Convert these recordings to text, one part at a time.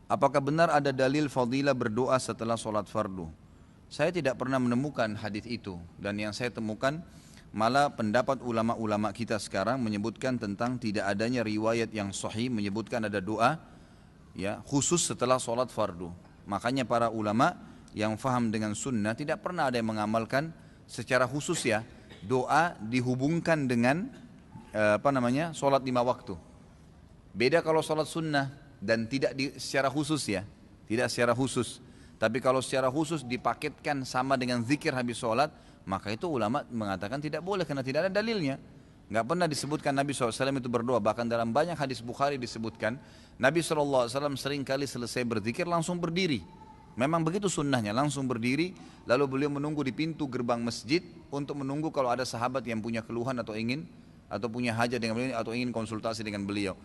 Apakah benar ada dalil fadilah berdoa setelah sholat fardu? Saya tidak pernah menemukan hadis itu, dan yang saya temukan malah pendapat ulama-ulama kita sekarang menyebutkan tentang tidak adanya riwayat yang sahih menyebutkan ada doa ya khusus setelah sholat fardu. Makanya para ulama yang faham dengan sunnah tidak pernah ada yang mengamalkan secara khusus ya doa dihubungkan dengan sholat 5 waktu. Beda kalau sholat sunnah dan tidak secara khusus ya, tidak secara khusus. Tapi kalau secara khusus dipaketkan sama dengan zikir habis sholat, maka itu ulama mengatakan tidak boleh karena tidak ada dalilnya. Nggak pernah disebutkan Nabi SAW itu berdoa. Bahkan dalam banyak hadis Bukhari disebutkan Nabi SAW sering kali selesai berzikir langsung berdiri. Memang begitu sunnahnya, langsung berdiri. Lalu beliau menunggu di pintu gerbang masjid untuk menunggu kalau ada sahabat yang punya keluhan atau punya hajat dengan beliau atau ingin konsultasi dengan beliau.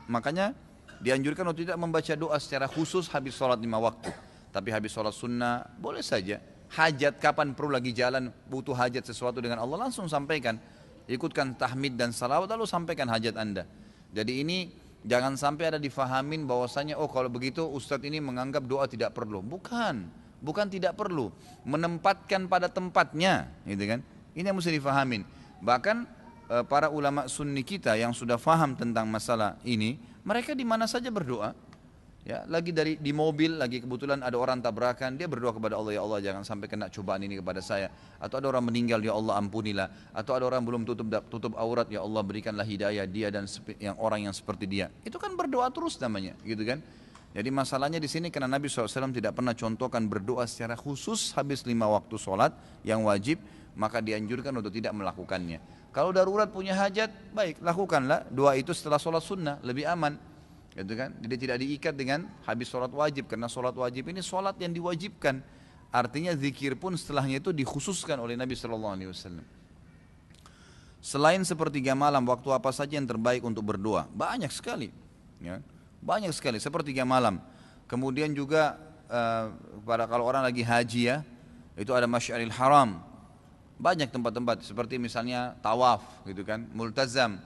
Makanya dianjurkan untuk tidak membaca doa secara khusus habis sholat 5 waktu. Tapi habis sholat sunnah boleh saja. Hajat kapan perlu lagi jalan butuh hajat sesuatu dengan Allah langsung sampaikan. Ikutkan tahmid dan salawat lalu sampaikan hajat anda. Jadi ini jangan sampai ada difahamin bahwasanya oh kalau begitu ustadz ini menganggap doa tidak perlu. Bukan tidak perlu. Menempatkan pada tempatnya, gitu kan? Ini yang mesti difahamin. Bahkan para ulama sunni kita yang sudah faham tentang masalah ini, mereka di mana saja berdoa. Ya, lagi di mobil, lagi kebetulan ada orang tabrakan, dia berdoa kepada Allah, ya Allah jangan sampai kena cobaan ini kepada saya. Atau ada orang meninggal, ya Allah ampunilah. Atau ada orang belum tutup aurat, ya Allah berikanlah hidayah dia dan orang yang seperti dia. Itu kan berdoa terus namanya, gitu kan? Jadi masalahnya di sini karena Nabi SAW tidak pernah contohkan berdoa secara khusus habis 5 waktu sholat yang wajib, maka dianjurkan untuk tidak melakukannya. Kalau darurat punya hajat, baik lakukanlah doa itu setelah sholat sunnah, lebih aman. Gitu kan? Jadi tidak diikat dengan habis sholat wajib, karena sholat wajib ini sholat yang diwajibkan. Artinya zikir pun setelahnya itu dikhususkan oleh Nabi SAW. Selain sepertiga malam, waktu apa saja yang terbaik untuk berdoa? Banyak sekali, ya. Banyak sekali, sepertiga malam. Kemudian juga kalau orang lagi haji ya, itu ada Masy'aril Haram. Banyak tempat-tempat seperti misalnya tawaf, gitu kan, multazam.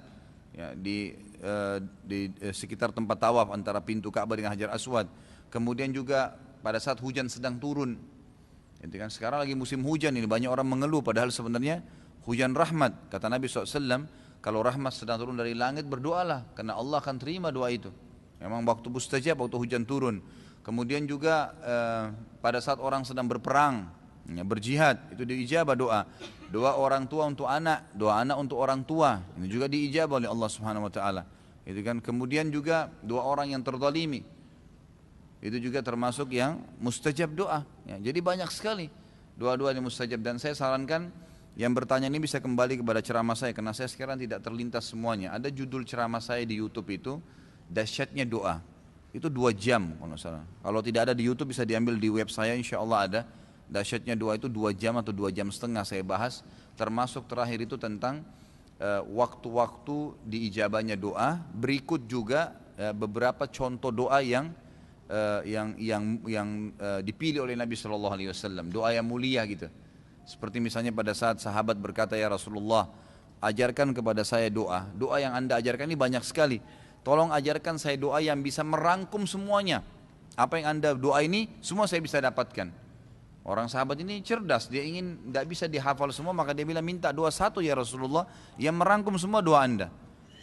Ya, di sekitar tempat tawaf antara pintu Ka'bah dengan Hajar Aswad. Kemudian juga pada saat hujan sedang turun, gitu kan, sekarang lagi musim hujan ini banyak orang mengeluh padahal sebenarnya hujan rahmat. Kata Nabi SAW, kalau rahmat sedang turun dari langit berdoalah karena Allah akan terima doa itu. Memang waktu mustajab, waktu hujan turun. Kemudian juga pada saat orang sedang berperang, ya, berjihad, itu diijabah doa. Doa orang tua untuk anak, doa anak untuk orang tua, ini juga diijabah oleh Allah Subhanahu Wa Taala. Itu kan. Kemudian juga doa orang yang terzalimi, itu juga termasuk yang mustajab doa. Ya, jadi banyak sekali doa-doa yang mustajab, dan saya sarankan yang bertanya ini bisa kembali kepada ceramah saya karena saya sekarang tidak terlintas semuanya. Ada judul ceramah saya di YouTube itu dahsyatnya doa. Itu 2 jam kalau salah. Kalau tidak ada di YouTube bisa diambil di web saya, insya Allah ada. Dahsyatnya doa itu 2 jam atau 2,5 jam saya bahas. Termasuk terakhir itu tentang waktu-waktu diijabahnya doa. Berikut juga beberapa contoh doa yang dipilih oleh Nabi SAW. Doa yang mulia gitu. Seperti misalnya pada saat sahabat berkata, ya Rasulullah, ajarkan kepada saya doa. Doa yang anda ajarkan ini banyak sekali. Tolong ajarkan saya doa yang bisa merangkum semuanya. Apa yang anda doa ini semua saya bisa dapatkan. Orang sahabat ini cerdas, dia ingin tidak bisa dihafal semua, maka dia bilang minta doa satu ya Rasulullah yang merangkum semua doa anda.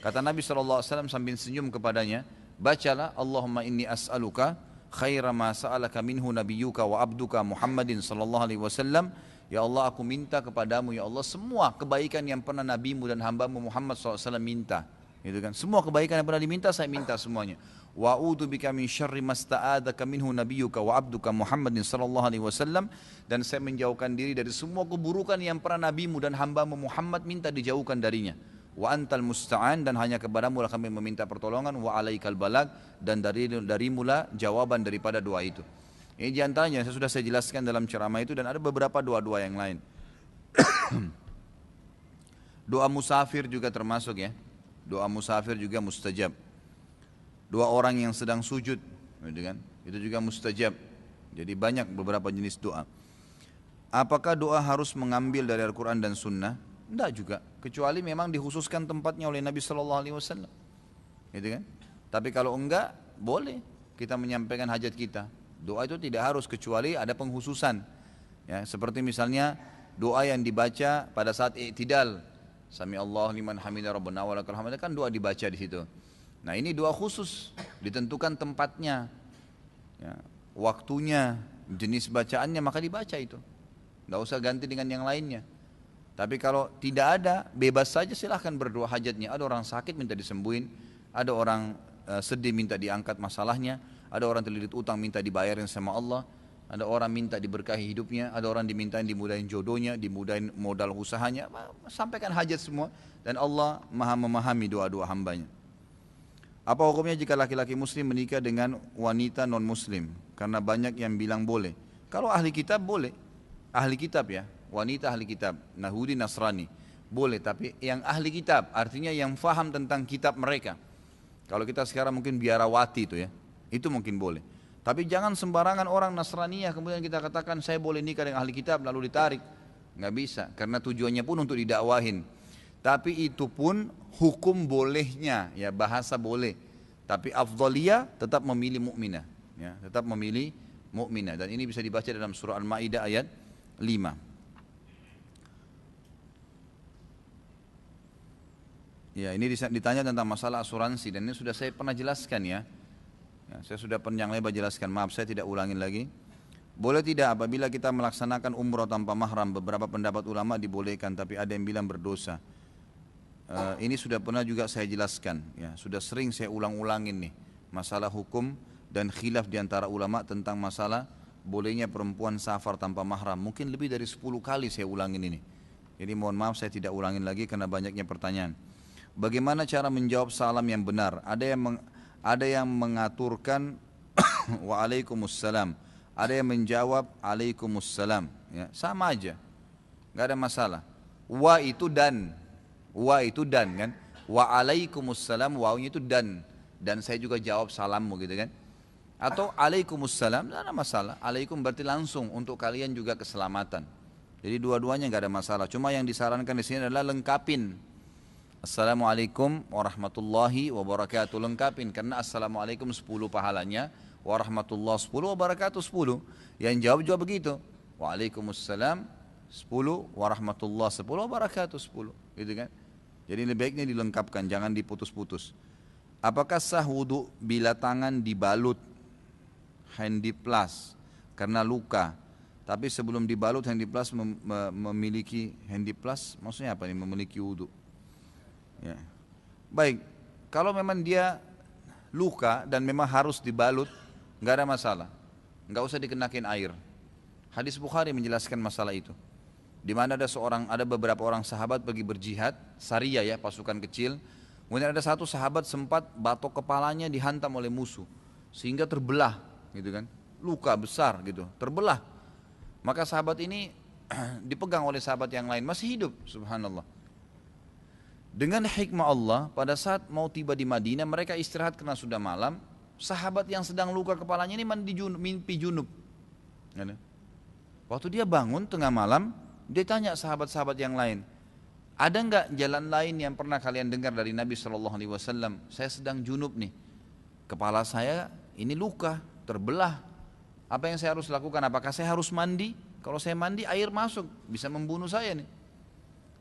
Kata Nabi SAW sambil senyum kepadanya, bacalah Allahumma inni as'aluka khaira ma sa'alaka minhu nabiyyuka wa abduka Muhammadin sallallahu alaihi wasallam. Ya Allah, aku minta kepadamu ya Allah semua kebaikan yang pernah nabimu dan hambamu Muhammad SAW minta. Gitu kan? Semua kebaikan yang pernah diminta saya minta semuanya. Wa a'udzu bika min syarri masta'adzaka minhu nabiyyuka wa abduka Muhammadin sallallahu alaihi wasallam, dan saya menjauhkan diri dari semua keburukan yang pernah nabimu dan hambamu Muhammad minta dijauhkan darinya. Wa antal musta'an, dan hanya kepadamu lah kami meminta pertolongan, wa alaikal balag, dan darimulah jawaban daripada doa itu. Ini diantaranya sudah saya jelaskan dalam ceramah itu, dan ada beberapa doa-doa yang lain. Doa musafir juga termasuk ya. Doa musafir juga mustajab. Doa orang yang sedang sujud, gitu kan? Itu juga mustajab. Jadi banyak beberapa jenis doa. Apakah doa harus mengambil dari Al-Quran dan Sunnah? Tidak juga, kecuali memang dikhususkan tempatnya oleh Nabi SAW, gitu kan? Tapi kalau enggak, boleh. kita menyampaikan hajat kita. Doa itu tidak harus kecuali ada penghususan. Ya, seperti misalnya doa yang dibaca pada saat i'tidal. Sami Allah liman hamidah rabbana wa lakal hamd, kan doa dibaca di situ. Nah, ini doa khusus, ditentukan tempatnya, ya, waktunya, jenis bacaannya, maka dibaca itu. Nggak usah ganti dengan yang lainnya. Tapi kalau tidak ada, bebas saja silahkan berdoa hajatnya. Ada orang sakit minta disembuhin, ada orang sedih minta diangkat masalahnya, ada orang terlilit utang minta dibayarin sama Allah, ada orang minta diberkahi hidupnya, ada orang dimintain dimudahin jodohnya, dimudahin modal usahanya. Sampaikan hajat semua, dan Allah maha memahami doa-doa hambanya. Apa hukumnya jika laki-laki muslim menikah dengan wanita non muslim? Karena banyak yang bilang boleh. Kalau ahli kitab boleh, ahli kitab ya, wanita ahli kitab, Yahudi Nasrani boleh, tapi yang ahli kitab artinya yang faham tentang kitab mereka. Kalau kita sekarang mungkin biarawati itu ya, itu mungkin boleh. Tapi jangan sembarangan orang Nasraniyah kemudian kita katakan saya boleh nikah dengan ahli kitab lalu ditarik. Nggak bisa, karena tujuannya pun untuk didakwahin. Tapi itu pun hukum bolehnya, ya bahasa boleh. Tapi afdaliyah tetap memilih mukminah, ya, tetap memilih mukminah. Dan ini bisa dibaca dalam surah Al-Maidah ayat 5. Ya, ini ditanya tentang masalah asuransi dan ini sudah saya pernah jelaskan ya. Ya, saya sudah panjang lebar jelaskan, maaf saya tidak ulangin lagi. Boleh tidak apabila kita melaksanakan umrah tanpa mahram? Beberapa pendapat ulama dibolehkan, tapi ada yang bilang berdosa. Ini sudah pernah juga saya jelaskan, ya, sudah sering saya ulang-ulangin nih masalah hukum dan khilaf diantara ulama tentang masalah bolehnya perempuan safar tanpa mahram. Mungkin lebih dari 10 kali saya ulangin ini. Jadi mohon maaf saya tidak ulangin lagi karena banyaknya pertanyaan. Bagaimana cara menjawab salam yang benar? Ada yang mengaturkan waalaikumsalam, ada yang menjawab alaikumussalam, ya, sama aja, nggak ada masalah. Wa itu dan kan, waalaikumsalam, wawnya itu dan saya juga jawab salammu gitu kan. Atau alaikumussalam, tidak ada masalah. Alaikum berarti langsung untuk kalian juga keselamatan. Jadi dua-duanya nggak ada masalah. Cuma yang disarankan di sini adalah lengkapin. Assalamualaikum warahmatullahi wabarakatuh, lengkapin, karena assalamualaikum 10 pahalanya, warahmatullahi 10, wabarakatuh 10. Yang jawab juga begitu. Waalaikumsalam 10, warahmatullahi 10, wabarakatuh 10, gitu kan. Jadi lebih baiknya dilengkapkan, jangan diputus-putus. Apakah sah wudu bila tangan dibalut handiplas karena luka? Tapi sebelum dibalut handiplas memiliki handiplas, maksudnya apa nih memiliki wudu? Ya. Baik, kalau memang dia luka dan memang harus dibalut, nggak ada masalah, nggak usah dikenakin air. Hadis Bukhari menjelaskan masalah itu. Di mana ada beberapa orang sahabat pergi berjihad, Sariyah ya, pasukan kecil. Kemudian ada satu sahabat sempat batok kepalanya dihantam oleh musuh, sehingga terbelah, gitu kan, luka besar gitu, terbelah. Maka sahabat ini dipegang oleh sahabat yang lain, masih hidup, subhanallah. Dengan hikmah Allah, pada saat mau tiba di Madinah, mereka istirahat karena sudah malam. Sahabat yang sedang luka kepalanya ini mimpi junub. Waktu dia bangun tengah malam, dia tanya sahabat-sahabat yang lain, ada enggak jalan lain yang pernah kalian dengar dari Nabi SAW? Saya sedang junub nih, kepala saya ini luka, terbelah. Apa yang saya harus lakukan? Apakah saya harus mandi? Kalau saya mandi air masuk, bisa membunuh saya nih.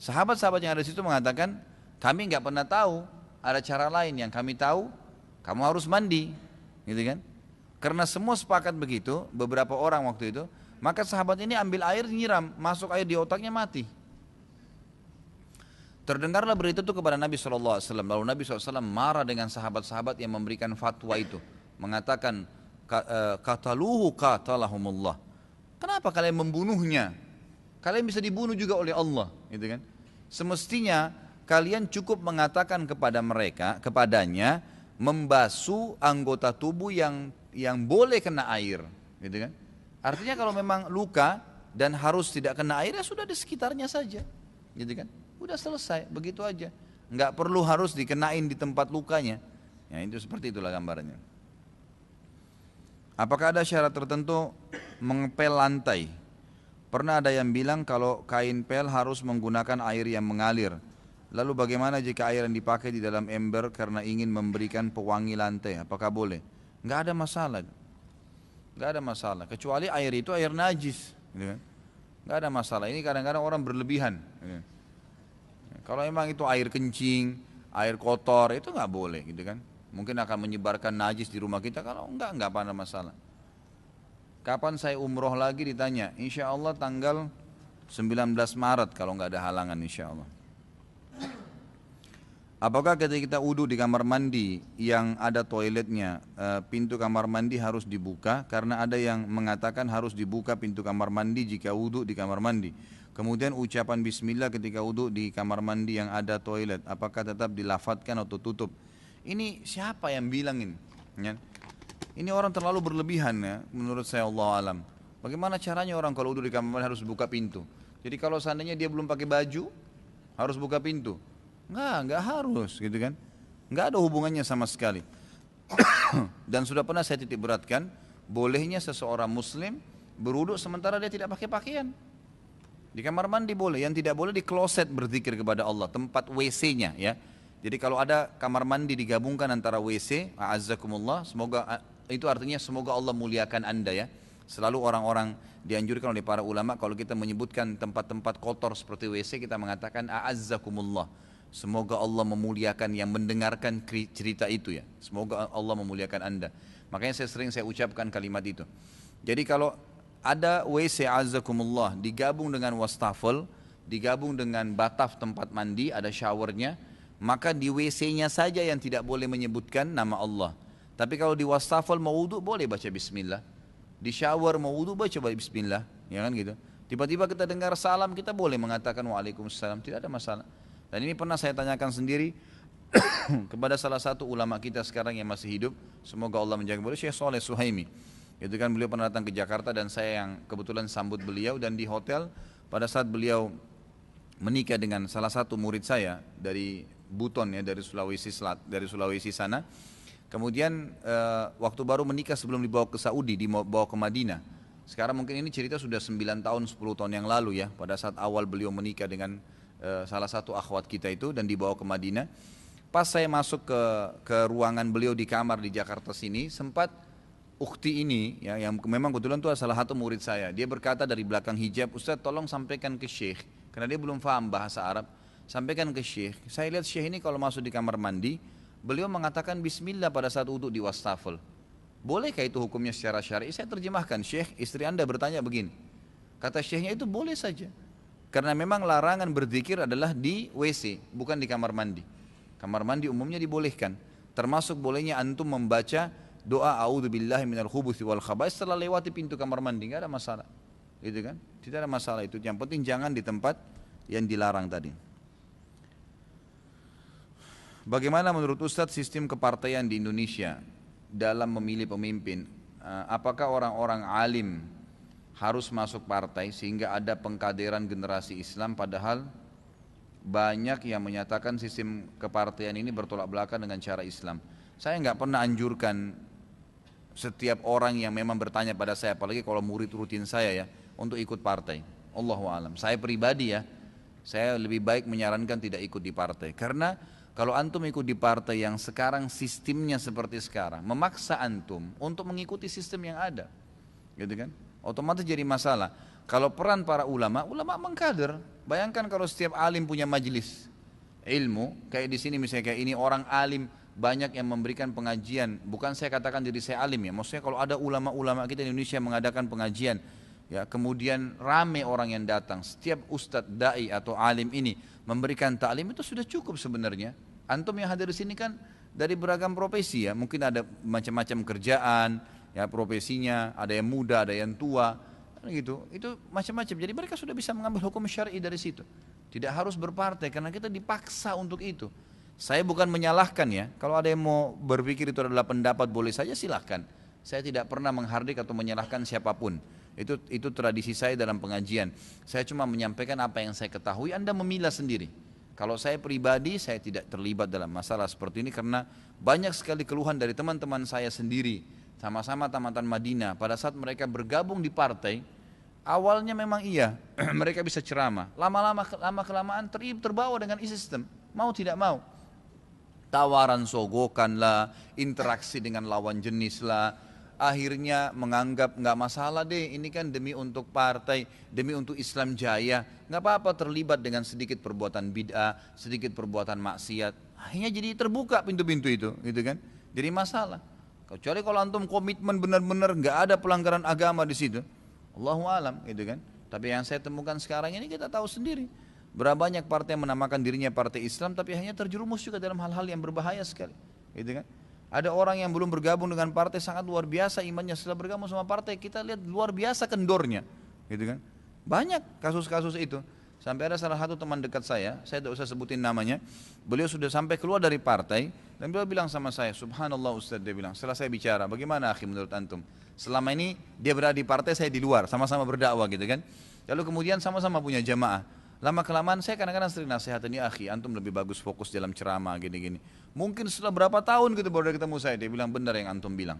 Sahabat-sahabat yang ada di situ mengatakan, kami enggak pernah tahu ada cara lain, yang kami tahu kamu harus mandi, gitu kan? Karena semua sepakat begitu, beberapa orang waktu itu. Maka sahabat ini ambil air, nyiram, masuk air di otaknya, mati. Terdengarlah berita itu kepada Nabi SAW. Lalu Nabi SAW marah dengan sahabat-sahabat yang memberikan fatwa itu, mengatakan, kataluhu katalahumullah. Kenapa kalian membunuhnya? Kalian bisa dibunuh juga oleh Allah, gitu kan? Semestinya kalian cukup mengatakan kepadanya membasuh anggota tubuh yang boleh kena air, gitu kan? Artinya kalau memang luka dan harus tidak kena air, ya sudah di sekitarnya saja, gitu kan? Udah selesai, begitu aja. Nggak perlu harus dikenain di tempat lukanya. Ya, itu seperti itulah gambarnya. Apakah ada syarat tertentu mengepel lantai? Pernah ada yang bilang kalau kain pel harus menggunakan air yang mengalir. Lalu bagaimana jika air yang dipakai di dalam ember karena ingin memberikan pewangi lantai? Apakah boleh? nggak ada masalah, nggak ada masalah. Kecuali air itu air najis, gitu kan? Nggak ada masalah. Ini kadang-kadang orang berlebihan. Gitu. Kalau memang itu air kencing, air kotor itu nggak boleh, gitu kan? Mungkin akan menyebarkan najis di rumah kita. Kalau nggak ada masalah. Kapan saya umroh lagi ditanya? Insya Allah tanggal 19 Maret kalau nggak ada halangan, insya Allah. Apakah ketika kita wudhu di kamar mandi yang ada toiletnya, pintu kamar mandi harus dibuka? Karena ada yang mengatakan harus dibuka pintu kamar mandi jika wudhu di kamar mandi. Kemudian ucapan bismillah ketika wudhu di kamar mandi yang ada toilet, apakah tetap dilafadzkan atau tutup? Ini siapa yang bilang ini? Ya. Ini orang terlalu berlebihan ya, menurut saya, Allah alam. Bagaimana caranya orang kalau wudhu di kamar mandi harus buka pintu? Jadi kalau seandainya dia belum pakai baju, harus buka pintu? Enggak harus gitu kan. Enggak ada hubungannya sama sekali. Dan sudah pernah saya titik beratkan, bolehnya seseorang muslim berwudu sementara dia tidak pakai pakaian. Di kamar mandi boleh, yang tidak boleh di kloset berzikir kepada Allah, tempat WC-nya ya. Jadi kalau ada kamar mandi digabungkan antara WC, a'azzakumullah, semoga itu artinya semoga Allah muliakan Anda ya. Selalu orang-orang dianjurkan oleh para ulama kalau kita menyebutkan tempat-tempat kotor seperti WC, kita mengatakan a'azzakumullah. Semoga Allah memuliakan yang mendengarkan cerita itu ya. Semoga Allah memuliakan Anda. Makanya saya ucapkan kalimat itu. Jadi kalau ada WC azzakumullah digabung dengan wastafel, digabung dengan bataf tempat mandi, ada showernya, maka di WC-nya saja yang tidak boleh menyebutkan nama Allah. Tapi kalau di wastafel mau wudu boleh baca bismillah. Di shower mau wudu baca bismillah, ya kan gitu. Tiba-tiba kita dengar salam, kita boleh mengatakan waalaikumsalam, tidak ada masalah. Dan ini pernah saya tanyakan sendiri kepada salah satu ulama kita sekarang yang masih hidup, semoga Allah menjaga beliau, Syekh Saleh Suhaimi. Itu kan beliau pernah datang ke Jakarta dan saya yang kebetulan sambut beliau, dan di hotel pada saat beliau menikah dengan salah satu murid saya dari Buton ya, dari Sulawesi sana. Kemudian waktu baru menikah sebelum dibawa ke Saudi, dibawa ke Madinah. Sekarang mungkin ini cerita sudah 9 tahun, 10 tahun yang lalu ya, pada saat awal beliau menikah dengan salah satu akhwat kita itu dan dibawa ke Madinah. Pas saya masuk ke ruangan beliau di kamar di Jakarta sini, sempat ukhti ini ya, yang memang kebetulan itu salah satu murid saya, dia berkata dari belakang hijab, Ustaz tolong sampaikan ke Syekh, karena dia belum paham bahasa Arab, sampaikan ke Syekh, saya lihat Syekh ini kalau masuk di kamar mandi, beliau mengatakan bismillah pada saat wudhu di wastafel. Bolehkah itu hukumnya secara syar'i? Saya terjemahkan, Syekh istri Anda bertanya begini, kata Syekhnya itu boleh saja. Karena memang larangan berzikir adalah di WC, bukan di kamar mandi. Kamar mandi umumnya dibolehkan. Termasuk bolehnya antum membaca doa a'udzubillahi minal khubuthi wal khaba'is setelah lewati pintu kamar mandi, enggak ada masalah. Gitu kan? Tidak ada masalah itu. Yang penting jangan di tempat yang dilarang tadi. Bagaimana menurut Ustadz sistem kepartaian di Indonesia dalam memilih pemimpin? Apakah orang-orang alim harus masuk partai sehingga ada pengkaderan generasi Islam, padahal banyak yang menyatakan sistem kepartaian ini bertolak belakang dengan cara Islam. Saya nggak pernah anjurkan setiap orang yang memang bertanya pada saya, apalagi kalau murid rutin saya ya, untuk ikut partai. Allahu a'lam. Saya pribadi ya, saya lebih baik menyarankan tidak ikut di partai, karena kalau antum ikut di partai yang sekarang sistemnya seperti sekarang, memaksa antum untuk mengikuti sistem yang ada, gitu kan? Otomatis jadi masalah. Kalau peran para ulama mengkader. Bayangkan kalau setiap alim punya majelis ilmu, kayak di sini misalnya kayak ini orang alim banyak yang memberikan pengajian. Bukan saya katakan diri saya alim ya, maksudnya kalau ada ulama-ulama kita di Indonesia mengadakan pengajian, ya kemudian rame orang yang datang, setiap ustadz, dai atau alim ini memberikan ta'lim, itu sudah cukup sebenarnya. Antum yang hadir di sini kan dari beragam profesi ya, mungkin ada macam-macam kerjaan, ya profesinya, ada yang muda, ada yang tua, gitu. Itu macam-macam. Jadi mereka sudah bisa mengambil hukum syar'i dari situ. Tidak harus berpartai karena kita dipaksa untuk itu. Saya bukan menyalahkan ya. Kalau ada yang mau berpikir itu adalah pendapat, boleh saja silahkan. Saya tidak pernah menghardik atau menyalahkan siapapun. Itu tradisi saya dalam pengajian. Saya cuma menyampaikan apa yang saya ketahui. Anda memilah sendiri. Kalau saya pribadi, saya tidak terlibat dalam masalah seperti ini karena banyak sekali keluhan dari teman-teman saya sendiri, sama-sama tamatan Madinah. Pada saat mereka bergabung di partai, awalnya memang iya, mereka bisa ceramah. Lama-lama kelamaan terbawa dengan sistem, mau tidak mau. tawaran sogokan lah, interaksi dengan lawan jenis lah, akhirnya menganggap nggak masalah deh, ini kan demi untuk partai, demi untuk Islam jaya, nggak apa-apa terlibat dengan sedikit perbuatan bid'ah, sedikit perbuatan maksiat, akhirnya jadi terbuka pintu-pintu itu, gitu kan? Jadi masalah. Kecuali kalau antum komitmen benar-benar nggak ada pelanggaran agama di situ, Allahu alam, gitu kan? Tapi yang saya temukan sekarang ini kita tahu sendiri. Berapa banyak partai yang menamakan dirinya partai Islam tapi hanya terjerumus juga dalam hal-hal yang berbahaya sekali, gitu kan? Ada orang yang belum bergabung dengan partai sangat luar biasa imannya, setelah bergabung sama partai kita lihat luar biasa kendornya, gitu kan? Banyak kasus-kasus itu. Sampai ada salah satu teman dekat saya tidak usah sebutin namanya, beliau sudah sampai keluar dari partai dan beliau bilang sama saya, subhanallah Ustaz, dia bilang, setelah saya bicara, bagaimana akhi menurut antum? Selama ini dia berada di partai, saya di luar, sama-sama berdakwah gitu kan. Lalu kemudian sama-sama punya jamaah. Lama kelamaan saya kadang-kadang sering nasihat, ini akhi antum lebih bagus fokus dalam ceramah gini-gini. Mungkin setelah berapa tahun gitu baru dia ketemu saya, dia bilang benar yang antum bilang.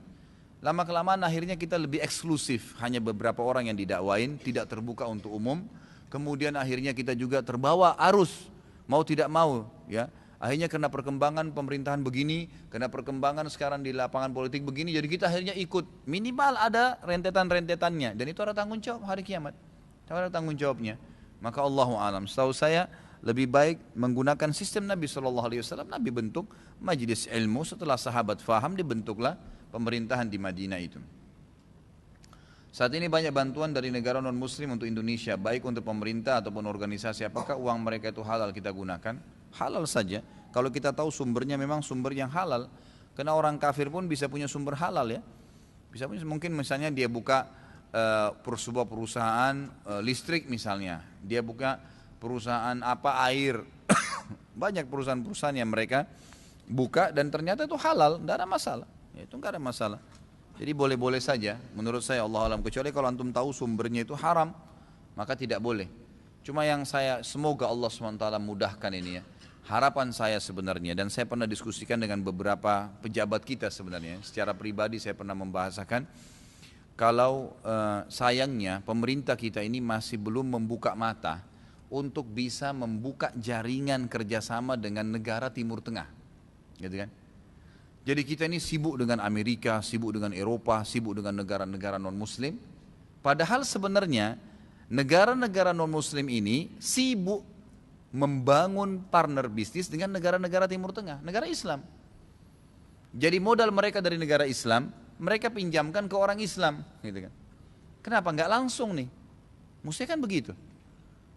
Lama kelamaan akhirnya kita lebih eksklusif, hanya beberapa orang yang didakwain, tidak terbuka untuk umum. Kemudian akhirnya kita juga terbawa arus, mau tidak mau ya. Akhirnya karena perkembangan pemerintahan begini, karena perkembangan sekarang di lapangan politik begini, jadi kita akhirnya ikut. Minimal ada rentetan-rentetannya, dan itu ada tanggung jawab hari kiamat. Ada tanggung jawabnya. Maka Allahu alam, setahu saya lebih baik menggunakan sistem Nabi SAW. Nabi bentuk majelis ilmu, setelah sahabat faham dibentuklah pemerintahan di Madinah itu. Saat ini banyak bantuan dari negara non muslim untuk Indonesia, baik untuk pemerintah ataupun organisasi. Apakah uang mereka itu halal kita gunakan? Halal saja, kalau kita tahu sumbernya memang sumber yang halal. Karena orang kafir pun bisa punya sumber halal ya. Bisa punya, mungkin misalnya dia buka sebuah perusahaan listrik misalnya, dia buka perusahaan apa air, banyak perusahaan-perusahaan yang mereka buka dan ternyata itu halal, tidak ada masalah, ya, itu nggak ada masalah. Jadi boleh-boleh saja, menurut saya Allah alam, kecuali kalau antum tahu sumbernya itu haram, maka tidak boleh. Cuma yang saya semoga Allah SWT mudahkan ini ya, harapan saya sebenarnya, dan saya pernah diskusikan dengan beberapa pejabat kita sebenarnya, secara pribadi saya pernah membahasakan. Kalau sayangnya pemerintah kita ini masih belum membuka mata untuk bisa membuka jaringan kerjasama dengan negara Timur Tengah, gitu kan? Jadi kita ini sibuk dengan Amerika, sibuk dengan Eropa, sibuk dengan negara-negara non-Muslim. Padahal sebenarnya negara-negara non-Muslim ini sibuk membangun partner bisnis dengan negara-negara Timur Tengah, negara Islam. Jadi modal mereka dari negara Islam mereka pinjamkan ke orang Islam, gitu kan? Kenapa nggak langsung nih? Mestinya kan begitu.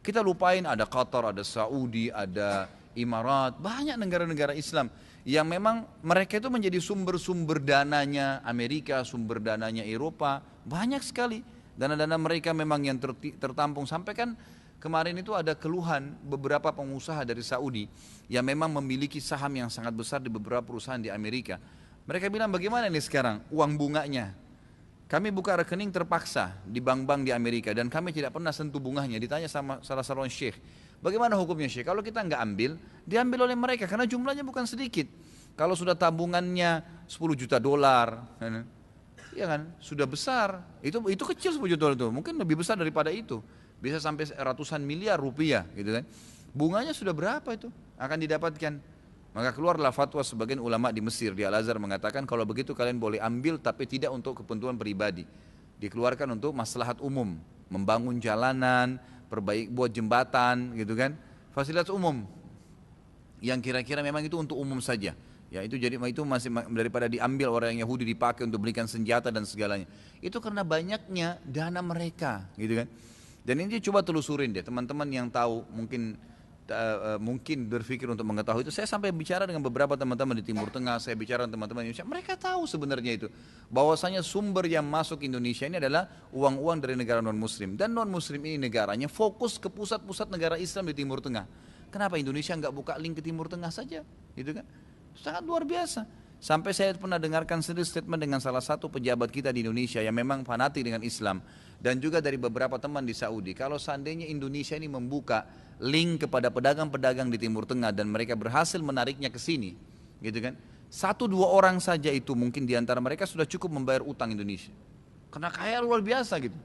Kita lupain ada Qatar, ada Saudi, ada Emirat, banyak negara-negara Islam yang memang mereka itu menjadi sumber-sumber dananya Amerika, sumber dananya Eropa, banyak sekali dana-dana mereka memang yang tertampung. Sampai kan kemarin itu ada keluhan beberapa pengusaha dari Saudi yang memang memiliki saham yang sangat besar di beberapa perusahaan di Amerika. Mereka bilang bagaimana nih sekarang uang bunganya? Kami buka rekening terpaksa di bank-bank di Amerika dan kami tidak pernah sentuh bunganya. Ditanya sama salah seorang syekh, bagaimana hukumnya syekh? Kalau kita nggak ambil, diambil oleh mereka karena jumlahnya bukan sedikit. Kalau sudah tabungannya 10 juta dolar, ya kan, sudah besar. Itu kecil 10 juta dolar itu, mungkin lebih besar daripada itu. Bisa sampai ratusan miliar rupiah, gitu kan. Bunganya sudah berapa itu akan didapatkan? Maka keluarlah fatwa sebagian ulama di Mesir, di Al-Azhar mengatakan kalau begitu kalian boleh ambil tapi tidak untuk kepentingan pribadi. Dikeluarkan untuk maslahat umum, membangun jalanan, buat jembatan gitu kan, fasilitas umum yang kira-kira memang itu untuk umum saja. Ya itu jadi itu masih daripada diambil orang Yahudi dipakai untuk belikan senjata dan segalanya. Itu karena banyaknya dana mereka gitu kan. Dan ini coba telusurin deh teman-teman yang tahu mungkin berpikir untuk mengetahui itu. Saya sampai bicara dengan beberapa teman-teman di Timur Tengah, saya bicara dengan teman-teman Indonesia, mereka tahu sebenarnya itu bahwasanya sumber yang masuk Indonesia ini adalah uang-uang dari negara non-muslim, dan non-muslim ini negaranya fokus ke pusat-pusat negara Islam di Timur Tengah. Kenapa Indonesia nggak buka link ke Timur Tengah saja, gitu kan? Sangat luar biasa. Sampai saya pernah dengarkan sendiri statement dengan salah satu pejabat kita di Indonesia yang memang fanatik dengan Islam, dan juga dari beberapa teman di Saudi, kalau seandainya Indonesia ini membuka link kepada pedagang-pedagang di Timur Tengah dan mereka berhasil menariknya ke sini, gitu kan? 1-2 orang saja itu mungkin diantara mereka sudah cukup membayar utang Indonesia, karena kaya luar biasa gitu.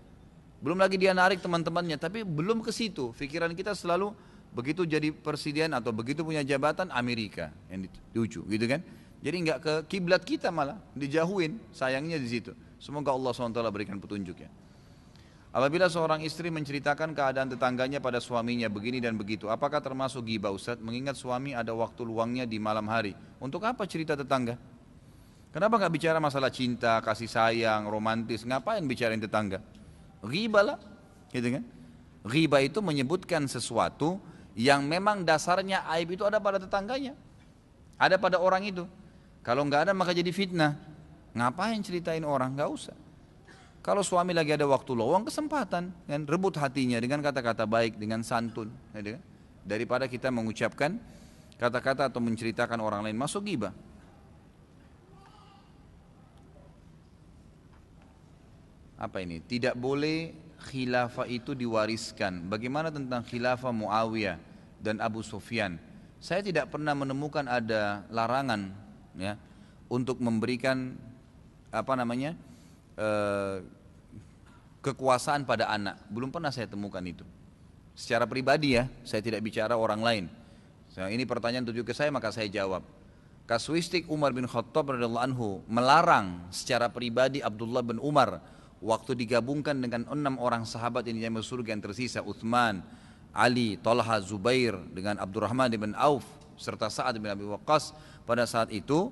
Belum lagi dia narik teman-temannya, tapi belum ke situ. Pikiran kita selalu begitu jadi presiden atau begitu punya jabatan Amerika yang dituju, gitu kan? Jadi nggak ke kiblat kita, malah dijauhin, sayangnya di situ. Semoga Allah SWT berikan petunjuk ya. Apabila seorang istri menceritakan keadaan tetangganya pada suaminya begini dan begitu, apakah termasuk ghibah Ustaz? Mengingat suami ada waktu luangnya di malam hari. Untuk apa cerita tetangga? Kenapa nggak bicara masalah cinta, kasih sayang, romantis? Ngapain bicarain tetangga? Ghibah lah, gitu kan? Ghibah itu menyebutkan sesuatu yang memang dasarnya aib itu ada pada tetangganya, ada pada orang itu. Kalau nggak ada maka jadi fitnah. Ngapain ceritain orang? Nggak usah. Kalau suami lagi ada waktu luang, kesempatan, kan, rebut hatinya dengan kata-kata baik, dengan santun, kan? Daripada kita mengucapkan kata-kata atau menceritakan orang lain, masuk ghibah. Apa ini? Tidak boleh khilafah itu diwariskan. Bagaimana tentang khilafah Muawiyah dan Abu Sufyan? Saya tidak pernah menemukan ada larangan ya untuk memberikan apa namanya kekuasaan pada anak. Belum pernah saya temukan itu. Secara pribadi ya, saya tidak bicara orang lain. Ini pertanyaan tujuh ke saya, maka saya jawab. Kasuistik Umar bin Khattab radhiyallahu anhu melarang secara pribadi Abdullah bin Umar waktu digabungkan dengan 6 orang sahabat yang dijamin surga yang tersisa, Uthman, Ali, Talha, Zubair dengan Abdurrahman bin Auf serta Sa'ad bin Abi Waqqas. Pada saat itu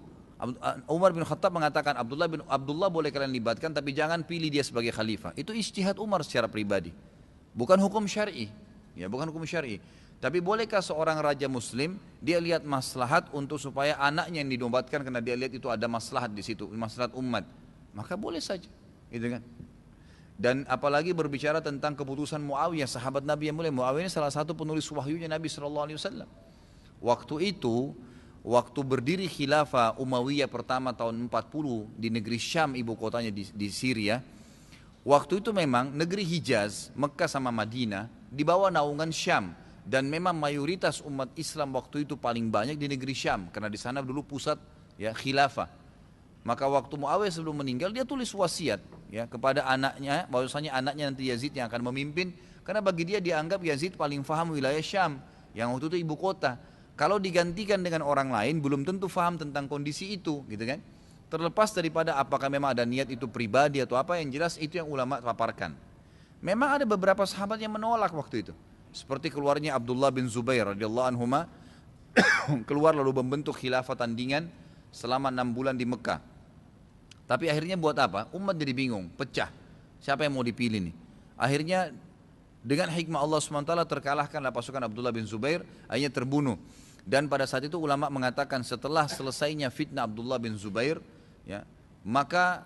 Umar bin Khattab mengatakan Abdullah boleh kalian libatkan, tapi jangan pilih dia sebagai khalifah. Itu ijtihad Umar secara pribadi, bukan hukum syar'i. Ya, bukan hukum syar'i. Tapi bolehkah seorang raja muslim dia lihat maslahat untuk supaya anaknya yang dinobatkan karena dia lihat itu ada maslahat di situ, maslahat umat, maka boleh saja, gitu kan? Dan apalagi berbicara tentang keputusan Muawiyah, sahabat Nabi yang mulia. Muawiyah ini salah satu penulis wahyunya Nabi SAW. Waktu itu, waktu berdiri khilafah Umayyah pertama tahun 40 di negeri Syam, ibu kotanya di Syria. Waktu itu memang negeri Hijaz, Mekah sama Madinah di bawah naungan Syam, dan memang mayoritas umat Islam waktu itu paling banyak di negeri Syam karena di sana dulu pusat ya khilafah. Maka waktu Muawiyah sebelum meninggal dia tulis wasiat ya kepada anaknya, bahwasanya anaknya nanti Yazid yang akan memimpin, karena bagi dia dianggap Yazid paling faham wilayah Syam yang waktu itu ibu kota. Kalau digantikan dengan orang lain belum tentu faham tentang kondisi itu, gitu kan? Terlepas daripada apakah memang ada niat itu pribadi atau apa, yang jelas itu yang ulama paparkan. Memang ada beberapa sahabat yang menolak waktu itu, seperti keluarnya Abdullah bin Zubair radhiyallahu anhuma keluar lalu membentuk khilafah tandingan selama 6 bulan di Mekah. Tapi akhirnya buat apa? Umat jadi bingung, pecah. Siapa yang mau dipilih nih? Akhirnya dengan hikmah Allah SWT terkalahkanlah pasukan Abdullah bin Zubair, akhirnya terbunuh. Dan pada saat itu ulama mengatakan setelah selesainya fitnah Abdullah bin Zubair, ya, maka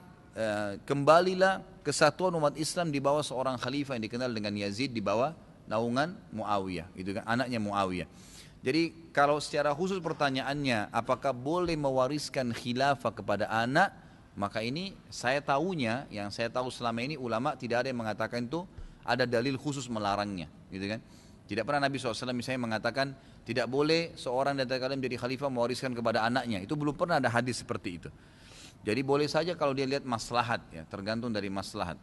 kembalilah kesatuan umat Islam di bawah seorang khalifah yang dikenal dengan Yazid, di bawah naungan Muawiyah, gitu kan, anaknya Muawiyah. Jadi kalau secara khusus pertanyaannya apakah boleh mewariskan khilafah kepada anak, maka ini saya tahunya, yang saya tahu selama ini ulama tidak ada yang mengatakan itu ada dalil khusus melarangnya, gitu kan. Tidak pernah Nabi SAW misalnya mengatakan tidak boleh seorang dari kalian menjadi khalifah mewariskan kepada anaknya. Itu belum pernah ada hadis seperti itu. Jadi boleh saja kalau dia lihat maslahat, ya, tergantung dari maslahat.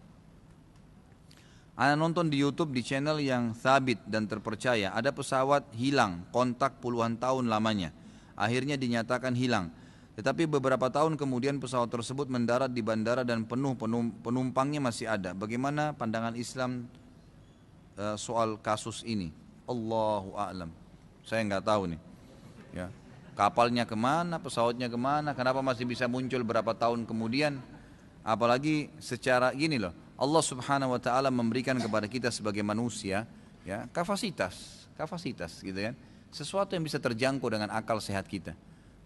Ana nonton di YouTube di channel yang sabit dan terpercaya, ada pesawat hilang kontak puluhan tahun lamanya, akhirnya dinyatakan hilang. Tetapi beberapa tahun kemudian pesawat tersebut mendarat di bandara dan penuh, penumpangnya masih ada. Bagaimana pandangan Islam soal kasus ini? Allahu a'lam. Saya nggak tahu nih. Ya, kapalnya kemana, pesawatnya kemana, kenapa masih bisa muncul berapa tahun kemudian? Apalagi secara gini loh, Allah Subhanahu wa taala memberikan kepada kita sebagai manusia ya kapasitas gitu kan. Sesuatu yang bisa terjangkau dengan akal sehat kita.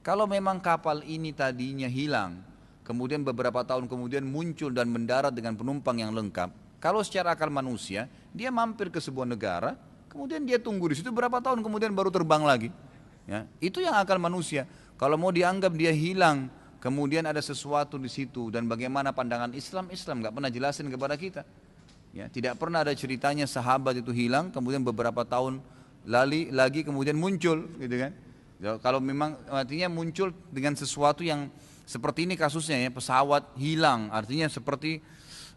Kalau memang kapal ini tadinya hilang, kemudian beberapa tahun kemudian muncul dan mendarat dengan penumpang yang lengkap, kalau secara akal manusia, dia mampir ke sebuah negara, kemudian dia tunggu di situ berapa tahun kemudian baru terbang lagi. Ya, itu yang akal manusia. Kalau mau dianggap dia hilang, kemudian ada sesuatu di situ, dan bagaimana pandangan Islam nggak pernah jelasin kepada kita. Ya, tidak pernah ada ceritanya sahabat itu hilang, kemudian beberapa tahun lagi kemudian muncul, gitu kan? Ya, kalau memang artinya muncul dengan sesuatu yang seperti ini kasusnya ya, pesawat hilang, artinya seperti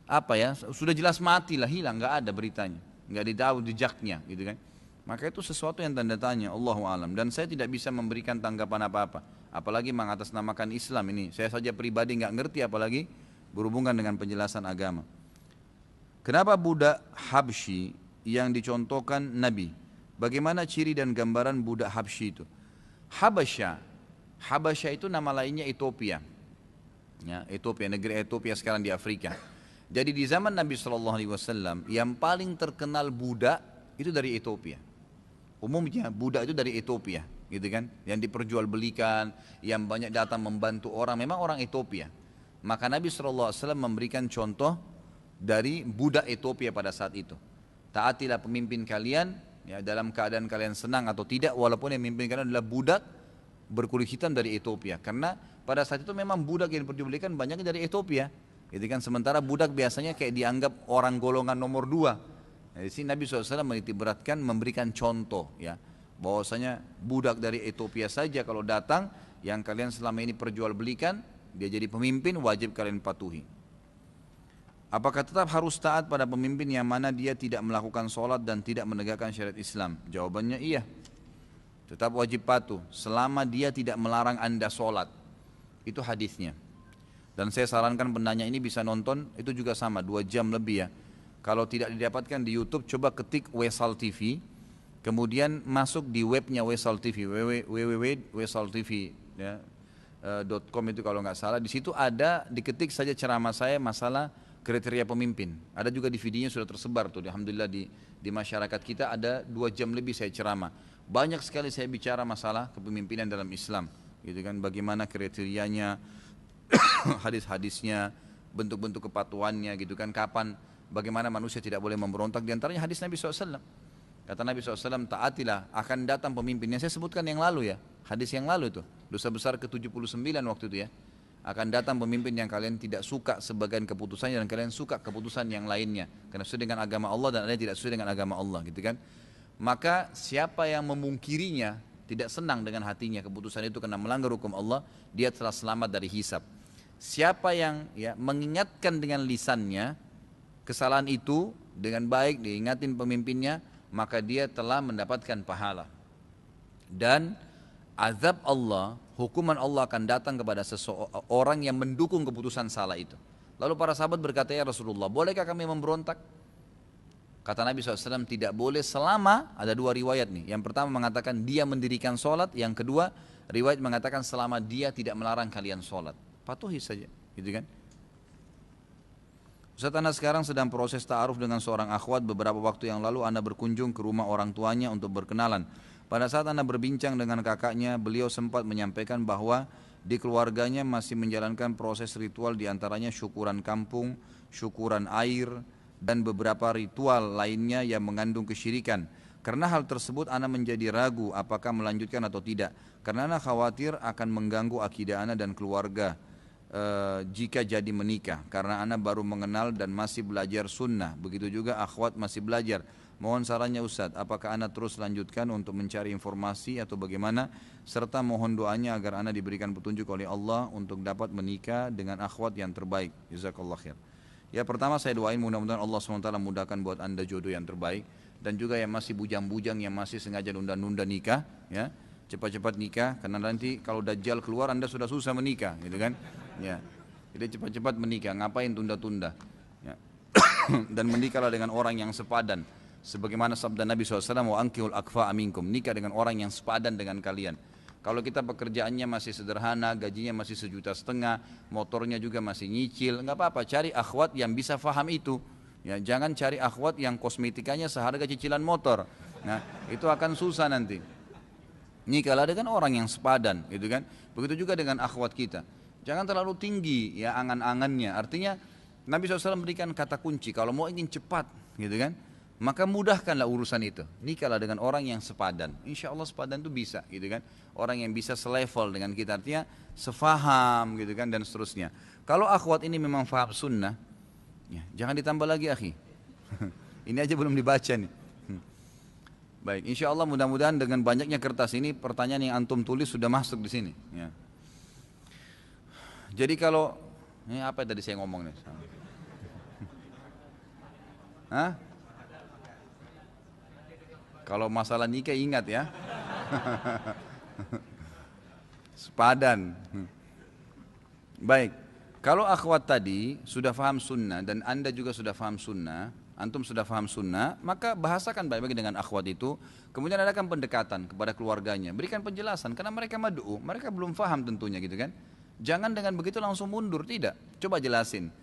apa ya? Sudah jelas mati lah, hilang, nggak ada beritanya, nggak ditahu jejaknya, gitu kan? Maka itu sesuatu yang tanda tanya, Allahu alam. Dan saya tidak bisa memberikan tanggapan apa-apa, apalagi mengatasnamakan Islam ini. Saya saja pribadi nggak ngerti, apalagi berhubungan dengan penjelasan agama. Kenapa budak Habsyi yang dicontohkan Nabi? Bagaimana ciri dan gambaran budak Habsyi itu? Habasya, Habasya itu nama lainnya Ethiopia. Ya, Ethiopia, negeri Ethiopia sekarang di Afrika. Jadi di zaman Nabi SAW yang paling terkenal budak itu dari Ethiopia. Umumnya budak itu dari Ethiopia, gitu kan? Yang diperjualbelikan, yang banyak datang membantu orang, memang orang Ethiopia. Maka Nabi SAW memberikan contoh dari budak Ethiopia pada saat itu. Taatilah pemimpin kalian, ya, dalam keadaan kalian senang atau tidak, walaupun yang memimpin kalian adalah budak berkulit hitam dari Ethiopia. Karena pada saat itu memang budak yang diperjualbelikan banyaknya dari Ethiopia, gitu kan? Sementara budak biasanya kayak dianggap orang golongan nomor 2. Nah, di sini Nabi SAW menitikberatkan, memberikan contoh, ya, bahwasanya budak dari Ethiopia saja kalau datang, yang kalian selama ini perjualbelikan, dia jadi pemimpin, wajib kalian patuhi. Apakah tetap harus taat pada pemimpin yang mana dia tidak melakukan sholat dan tidak menegakkan syariat Islam? Jawabannya iya, tetap wajib patuh selama dia tidak melarang anda sholat. Itu hadisnya. Dan saya sarankan penanya ini bisa nonton, itu juga sama, 2 jam lebih ya. Kalau tidak didapatkan di YouTube, coba ketik Wesal TV, kemudian masuk di webnya Wesal TV, www.wesaltv, ya, .com itu kalau nggak salah. Di situ ada, diketik saja ceramah saya masalah kriteria pemimpin. Ada juga di videonya sudah tersebar tuh, alhamdulillah di masyarakat kita ada 2 jam lebih saya ceramah. Banyak sekali saya bicara masalah kepemimpinan dalam Islam, gitu kan? Bagaimana kriterianya, hadis-hadisnya, bentuk-bentuk kepatuhannya, gitu kan? Kapan, bagaimana manusia tidak boleh memberontak, diantaranya hadis Nabi SAW. Kata Nabi SAW, taatilah, akan datang pemimpin yang saya sebutkan yang lalu ya, hadis yang lalu itu, dosa besar ke-79 waktu itu ya. Akan datang pemimpin yang kalian tidak suka sebagian keputusannya dan kalian suka keputusan yang lainnya, karena sesuai dengan agama Allah dan ada yang tidak sesuai dengan agama Allah, gitu kan. Maka siapa yang memungkirinya, tidak senang dengan hatinya keputusan itu karena melanggar hukum Allah, dia telah selamat dari hisab. Siapa yang ya mengingatkan dengan lisannya kesalahan itu dengan baik, diingatin pemimpinnya, maka dia telah mendapatkan pahala. Dan azab Allah, hukuman Allah akan datang kepada seseorang yang mendukung keputusan salah itu. Lalu para sahabat berkata, ya Rasulullah, bolehkah kami memberontak? Kata Nabi SAW, tidak boleh selama, ada 2 riwayat nih. Yang pertama mengatakan dia mendirikan sholat, yang kedua riwayat mengatakan selama dia tidak melarang kalian sholat. Patuhi saja, gitu kan. Ustaz, Anda sekarang sedang proses ta'aruf dengan seorang akhwat. Beberapa waktu yang lalu Anda berkunjung ke rumah orang tuanya untuk berkenalan. Pada saat Anda berbincang dengan kakaknya, beliau sempat menyampaikan bahwa di keluarganya masih menjalankan proses ritual, diantaranya syukuran kampung, syukuran air, dan beberapa ritual lainnya yang mengandung kesyirikan. Karena hal tersebut Anda menjadi ragu apakah melanjutkan atau tidak. Karena Anda khawatir akan mengganggu akidah Anda dan keluarga jika jadi menikah, karena anak baru mengenal dan masih belajar sunnah. Begitu juga akhwat masih belajar. Mohon sarannya Ustaz, apakah anak terus lanjutkan untuk mencari informasi atau bagaimana, serta mohon doanya agar anak diberikan petunjuk oleh Allah untuk dapat menikah dengan akhwat yang terbaik. Jazakallah khair. Ya, pertama saya doain mudah-mudahan Allah SWT mudahkan buat anda jodoh yang terbaik, dan juga yang masih bujang-bujang, yang masih sengaja nunda-nunda nikah, ya, cepat-cepat nikah, karena nanti kalau Dajjal keluar anda sudah susah menikah, gitu kan. Ya, jadi cepat-cepat menikah, ngapain tunda-tunda, ya. Dan menikahlah dengan orang yang sepadan, sebagaimana sabda Nabi SAW, wa ankihul akfa aminkum, nikah dengan orang yang sepadan dengan kalian. Kalau kita pekerjaannya masih sederhana, gajinya masih 1,5 juta, motornya juga masih nyicil, nggak apa-apa, cari akhwat yang bisa faham itu, ya. Jangan cari akhwat yang kosmetikanya seharga cicilan motor, nah itu akan susah nanti. Nikahlah dengan orang yang sepadan, gitu kan. Begitu juga dengan akhwat kita. Jangan terlalu tinggi ya angan-angannya. Artinya Nabi SAW memberikan kata kunci, kalau mau ingin cepat, gitu kan, maka mudahkanlah urusan itu. Nikahlah dengan orang yang sepadan. Insya Allah sepadan itu bisa, gitu kan. Orang yang bisa selevel dengan kita, artinya sefaham, gitu kan, dan seterusnya. Kalau akhwat ini memang faham sunnah, ya, jangan ditambah lagi akhi. Ini aja belum dibaca nih. Baik, insya Allah mudah-mudahan dengan banyaknya kertas ini, pertanyaan yang antum tulis sudah masuk di sini. Ya. Jadi kalau ini apa tadi saya ngomong nih? Hah? Kalau masalah nikah ingat ya. Sepadan. Baik, kalau akhwat tadi sudah faham sunnah dan anda juga sudah faham sunnah, antum sudah faham sunnah, maka bahasakan baik-baik dengan akhwat itu, kemudian adakan pendekatan kepada keluarganya, berikan penjelasan, karena mereka mad'u, mereka belum faham tentunya gitu kan. Jangan dengan begitu langsung mundur, tidak, coba jelasin,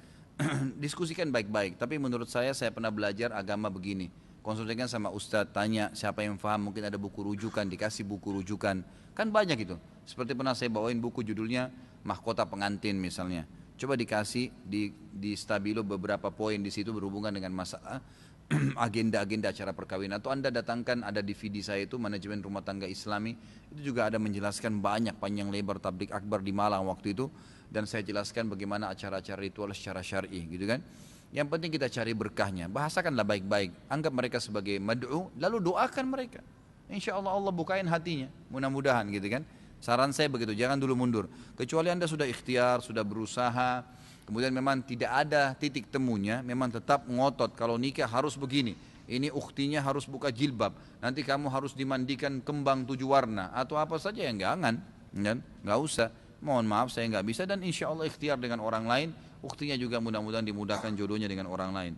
diskusikan baik-baik, tapi menurut saya pernah belajar agama begini, konsultasikan sama ustadz, tanya siapa yang faham, mungkin ada buku rujukan, dikasih buku rujukan, kan banyak itu, seperti pernah saya bawain buku judulnya Mahkota Pengantin misalnya. Coba dikasih di stabilo beberapa poin di situ berhubungan dengan masalah agenda-agenda acara perkawinan. Atau Anda datangkan ada DVD saya itu manajemen rumah tangga Islami, itu juga ada menjelaskan banyak panjang lebar tablik akbar di Malang waktu itu, dan saya jelaskan bagaimana acara-acara ritual secara syar'i gitu kan. Yang penting kita cari berkahnya, bahasakanlah baik-baik, anggap mereka sebagai mad'u, lalu doakan mereka. Insya Allah Allah bukain hatinya, mudah-mudahan gitu kan. Saran saya begitu, jangan dulu mundur. Kecuali Anda sudah ikhtiar, sudah berusaha, kemudian memang tidak ada titik temunya, memang tetap ngotot kalau nikah harus begini. Ini ukhtinya harus buka jilbab, nanti kamu harus dimandikan kembang 7 warna atau apa saja, yang jangan, kan? Nggak usah. Mohon maaf saya nggak bisa, dan insya Allah ikhtiar dengan orang lain, ukhtinya juga mudah-mudahan dimudahkan jodohnya dengan orang lain.